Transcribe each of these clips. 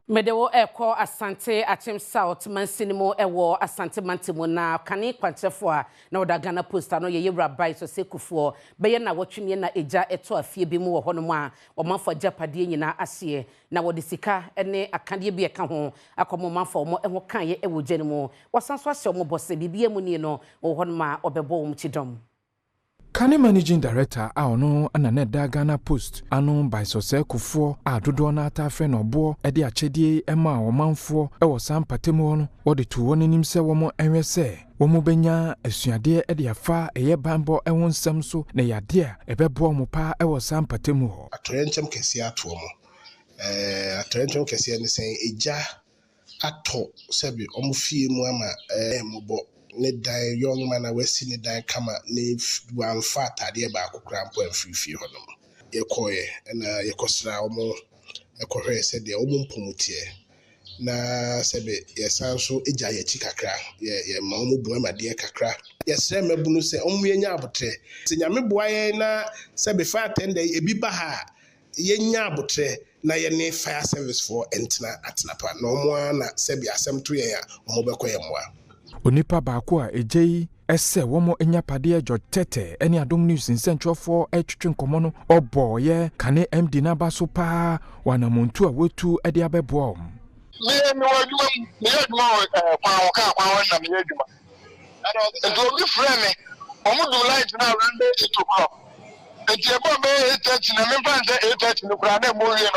Medewo eko Asante Akyem South mansinimo ewo Asante mantimo na kane kwanchefo a na oda Ghana Post no ye Bice Osei Kuffour beye na wotwene na eja eto afie bi mu wo hono a omanfo japade nyina ase na wode sika ene akade bi eka ho akomo manfo mo eho kan ye ewo gye mu wasanso ase mo bose bibie mu ni no wo hono ma obebo wo mchidom. Kane Managing Director Aono Ananeda Ghana Post ano Bice Osei Kuffour adodo na atafe no bo ede akyedie ema omanfo ewo sampatemu no wode to wonenim se womo enwe se womo benya asuade ede afa eye bambo ewo nsam so na yade a ebebo mo pa ewo sampatemu ho atoyenchem kese ato mo atoyenchem kese ne sen eja ato sebi omo fie mu ama mobo ne dan young man a wesi ne dan kama ne wan fat ade ba akokra mpo amfifie honom ye koye na ye kosra omo ekohwe se de omo mpomutie na sebe ye sanso eja ye chikakra ye ma omo boa made kakra ye sre mabunu se omo ye nya abotre se nyame boa ye na sebe fat ende ebi ba ha ye nya abotre na ye ne fire service for entina atenapa no mo na sebe asem to ye a omo bekoye moa onipa baako a ejei ese womo enyapade ejo tete eni Adom news nsentwofo etwetwe nkomo no obo ye Kane MD na baso pa wana muntu a wetu ede abebo me adwuma kwa wana me adwuma and obi frame me omo do light na around 8 o'clock enti ebo me 8:30 na me plan say 8:30 no kura na mo wie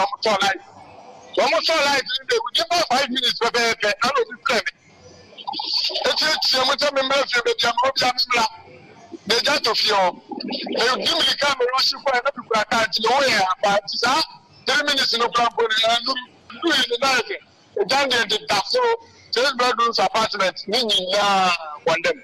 no mo so light we give 5 minutes pepe and obi frame me it's a me mafia be dia mo bia mla de jato fio e give me the camera rush for na people account no way about 3 minutes no plan for no do in the night e dan de so 3 bedrooms apartment ni nyina wandem